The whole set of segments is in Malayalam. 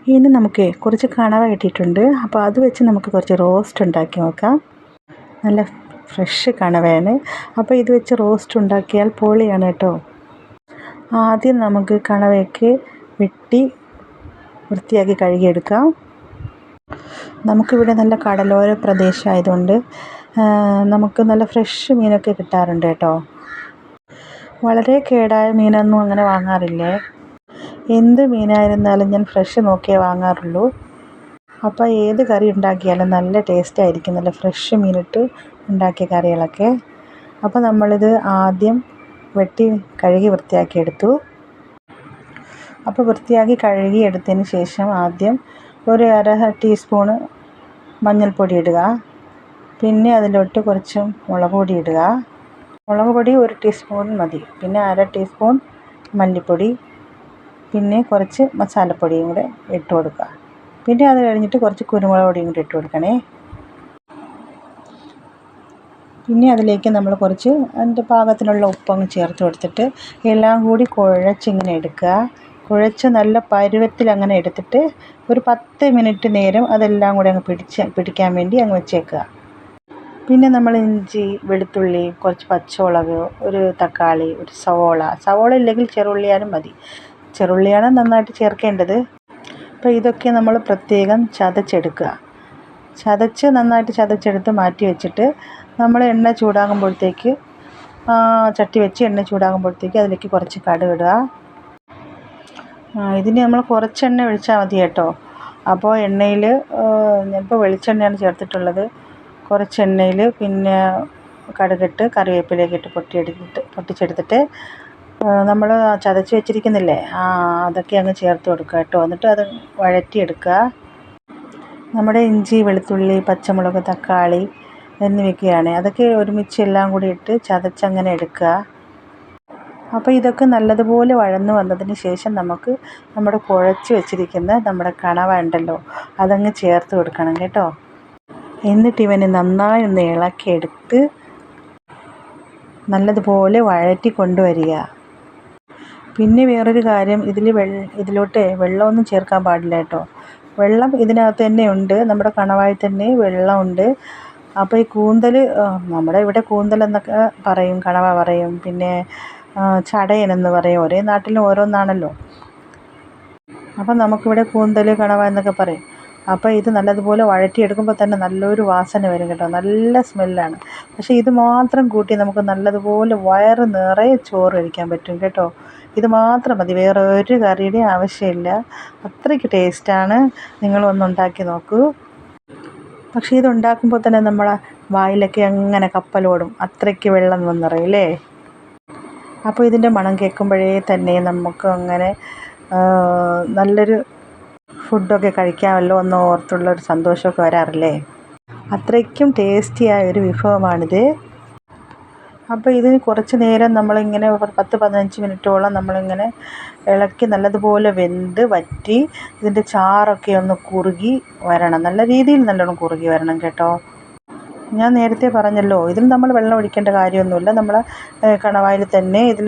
ഇനി നമുക്ക് കുറച്ച് കണവ കിട്ടിയിട്ടുണ്ട്. അപ്പോൾ അത് വെച്ച് നമുക്ക് കുറച്ച് റോസ്റ്റ് ഉണ്ടാക്കി നോക്കാം. നല്ല ഫ്രഷ് കണവയാണ്. അപ്പോൾ ഇത് വെച്ച് റോസ്റ്റ് ഉണ്ടാക്കിയാൽ പൊളിയാണ് കേട്ടോ. ആദ്യം നമുക്ക് കണവയ്ക്ക് വെട്ടി വൃത്തിയാക്കി കഴുകിയെടുക്കാം. നമുക്കിവിടെ നല്ല കടലോര പ്രദേശമായതുകൊണ്ട് നമുക്ക് നല്ല ഫ്രഷ് മീനൊക്കെ കിട്ടാറുണ്ട് കേട്ടോ. വളരെ കേടായ മീനൊന്നും അങ്ങനെ വാങ്ങാറില്ലേ. എന്ത് മീനായിരുന്നാലും ഞാൻ ഫ്രഷ് നോക്കിയേ വാങ്ങാറുള്ളൂ. അപ്പോൾ ഏത് കറി ഉണ്ടാക്കിയാലും നല്ല ടേസ്റ്റ് ആയിരിക്കും, നല്ല ഫ്രഷ് മീനിട്ട് ഉണ്ടാക്കിയ കറികളൊക്കെ. അപ്പോൾ നമ്മളിത് ആദ്യം വെട്ടി കഴുകി വൃത്തിയാക്കിയെടുത്തു. അപ്പോൾ വൃത്തിയാക്കി കഴുകി എടുത്തതിന് ശേഷം ആദ്യം ഒരു അര ടീസ്പൂണ് മഞ്ഞൾപ്പൊടി ഇടുക. പിന്നെ അതിലോട്ട് കുറച്ച് മുളക് പൊടി ഇടുക. മുളക് പൊടി 1 ടീസ്പൂൺ മതി. പിന്നെ അര ടീസ്പൂൺ മല്ലിപ്പൊടി, പിന്നെ കുറച്ച് മസാലപ്പൊടിയും കൂടെ ഇട്ട് കൊടുക്കുക. പിന്നെ അത് കഴിഞ്ഞിട്ട് കുറച്ച് കുരുമുളക് പൊടിയും കൂടി ഇട്ട് കൊടുക്കണേ. പിന്നെ അതിലേക്ക് നമ്മൾ കുറച്ച് അതിൻ്റെ പാകത്തിനുള്ള ഉപ്പങ്ങ് ചേർത്ത് കൊടുത്തിട്ട് എല്ലാം കൂടി കുഴച്ചിങ്ങനെ എടുക്കുക. കുഴച്ച് നല്ല പരുവത്തിൽ അങ്ങനെ എടുത്തിട്ട് ഒരു 10 മിനിറ്റ് നേരം അതെല്ലാം കൂടി അങ്ങ് പിടിക്കാൻ വേണ്ടി അങ്ങ് വെച്ചേക്കുക. പിന്നെ നമ്മൾ ഇഞ്ചി, വെളുത്തുള്ളി, കുറച്ച് പച്ചമുളക്, ഒരു തക്കാളി, ഒരു സവോള ഇല്ലെങ്കിൽ ചെറുള്ളിയാലും മതി. ചെറുള്ളിയാണ് നന്നായിട്ട് ചേർക്കേണ്ടത്. അപ്പോൾ ഇതൊക്കെ നമ്മൾ പ്രത്യേകം ചതച്ചെടുക്കുക. നന്നായിട്ട് ചതച്ചെടുത്ത് മാറ്റി വെച്ചിട്ട് നമ്മൾ എണ്ണ ചൂടാകുമ്പോഴത്തേക്ക് ചട്ടി വെച്ച് എണ്ണ ചൂടാകുമ്പോഴത്തേക്ക് അതിലേക്ക് കുറച്ച് കടുക് ഇടുക. ഇതിന് നമ്മൾ കുറച്ച് എണ്ണ ഒഴിച്ചാൽ മതി കേട്ടോ. അപ്പോൾ എണ്ണയിൽ ഞാനിപ്പോൾ വെളിച്ചെണ്ണയാണ് ചേർത്തിട്ടുള്ളത്. കുറച്ച് എണ്ണയിൽ പിന്നെ കടുകിട്ട് കറിവേപ്പിലയൊക്കെ ഇട്ട് പൊട്ടിച്ചെടുത്തിട്ട് നമ്മൾ ചതച്ച് വെച്ചിരിക്കുന്നില്ലേ, അതൊക്കെ അങ്ങ് ചേർത്ത് കൊടുക്കുക കേട്ടോ. എന്നിട്ട് അത് വഴറ്റിയെടുക്കുക. നമ്മുടെ ഇഞ്ചി, വെളുത്തുള്ളി, പച്ചമുളക്, തക്കാളി എന്നിവയൊക്കെയാണ്. അതൊക്കെ ഒരുമിച്ച് എല്ലാം കൂടി ഇട്ട് ചതച്ചങ്ങനെ എടുക്കുക. അപ്പോൾ ഇതൊക്കെ നല്ലതുപോലെ വഴന്നു വന്നതിന് ശേഷം നമുക്ക് നമ്മുടെ കുഴച്ച് വെച്ചിരിക്കുന്ന നമ്മുടെ കണവ ഉണ്ടല്ലോ, അതങ്ങ് ചേർത്ത് കൊടുക്കണം കേട്ടോ. എന്നിട്ട് ഇവനെ നന്നായി ഒന്ന് ഇളക്കിയെടുത്ത് നല്ലതുപോലെ വഴറ്റി കൊണ്ടുവരിക. പിന്നെ വേറൊരു കാര്യം, ഇതിലോട്ട് വെള്ളമൊന്നും ചേർക്കാൻ പാടില്ല കേട്ടോ. വെള്ളം ഇതിനകത്ത് തന്നെ ഉണ്ട്, നമ്മുടെ കണവായിൽ തന്നെ വെള്ളമുണ്ട്. അപ്പോൾ ഈ കൂന്തൽ, നമ്മുടെ ഇവിടെ കൂന്തൽ എന്നൊക്കെ പറയും, കണവ പറയും, പിന്നെ ചടയനെന്ന് പറയും. ഓരോ നാട്ടിലും ഓരോന്നാണല്ലോ. അപ്പം നമുക്കിവിടെ കൂന്തൽ, കണവ എന്നൊക്കെ പറയും. അപ്പോൾ ഇത് നല്ലതുപോലെ വഴറ്റിയെടുക്കുമ്പോൾ തന്നെ നല്ലൊരു വാസന വരും കേട്ടോ, നല്ല സ്മെല്ലാണ്. പക്ഷേ ഇത് മാത്രം കൂട്ടി നമുക്ക് നല്ലതുപോലെ വയറ് നിറയെ ചോറ് കഴിക്കാൻ പറ്റും കേട്ടോ. ഇത് മാത്രം മതി, വേറെ ഒരു കറിയുടെയും ആവശ്യമില്ല. അത്രയ്ക്ക് ടേസ്റ്റാണ്. നിങ്ങളൊന്നുണ്ടാക്കി നോക്കൂ. പക്ഷേ ഇതുണ്ടാക്കുമ്പോൾ തന്നെ നമ്മളെ വായിലൊക്കെ അങ്ങനെ കപ്പലോടും, അത്രയ്ക്ക് വെള്ളം വന്നിറയില്ലേ. അപ്പോൾ ഇതിൻ്റെ മണം കേൾക്കുമ്പോഴേ തന്നെ നമുക്ക് അങ്ങനെ നല്ലൊരു ഫുഡൊക്കെ കഴിക്കാമല്ലോ എന്ന് ഓർത്തുള്ളൊരു സന്തോഷമൊക്കെ വരാറില്ലേ. അത്രയ്ക്കും ടേസ്റ്റിയായ ഒരു വിഭവമാണിത്. അപ്പോൾ ഇതിന് കുറച്ച് നേരം നമ്മളിങ്ങനെ 10-15 മിനിറ്റോളം നമ്മളിങ്ങനെ ഇളക്കി നല്ലതുപോലെ വെന്ത് വറ്റി ഇതിൻ്റെ ചാറൊക്കെ ഒന്ന് കുറുകി വരണം. നല്ല രീതിയിൽ നല്ലോണം കുറുകി വരണം കേട്ടോ. ഞാൻ നേരത്തെ പറഞ്ഞല്ലോ, ഇതിൽ നമ്മൾ വെള്ളം ഒഴിക്കേണ്ട കാര്യമൊന്നുമില്ല. നമ്മൾ കണവായിൽ തന്നെ ഇതിൽ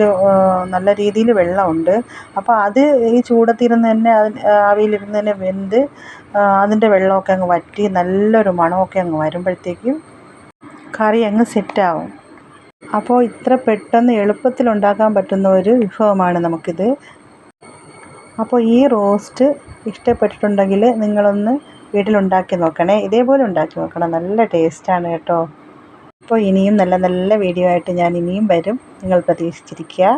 നല്ല രീതിയിൽ വെള്ളമുണ്ട്. അപ്പോൾ അത് ഈ ചൂടത്തിരുന്ന് തന്നെ ആവിയിലിരുന്ന് തന്നെ വെന്ത് അതിൻ്റെ വെള്ളമൊക്കെ അങ്ങ് വറ്റി നല്ലൊരു മണമൊക്കെ അങ്ങ് വരുമ്പോഴത്തേക്കും കറി അങ്ങ് സെറ്റാവും. അപ്പോൾ ഇത്ര പെട്ടെന്ന് എളുപ്പത്തിൽ ഉണ്ടാക്കാൻ പറ്റുന്ന ഒരു വിഭവമാണ് നമുക്കിത്. അപ്പോൾ ഈ റോസ്റ്റ് ഇഷ്ടപ്പെട്ടിട്ടുണ്ടെങ്കിൽ നിങ്ങളൊന്ന് വീട്ടിലുണ്ടാക്കി നോക്കണേ. ഇതേപോലെ ഉണ്ടാക്കി നോക്കണം, നല്ല ടേസ്റ്റാണ് കേട്ടോ. അപ്പോൾ ഇനിയും നല്ല നല്ല വീഡിയോ ആയിട്ട് ഞാൻ ഇനിയും വരും, നിങ്ങൾ പ്രതീക്ഷിച്ചിരിക്കുക.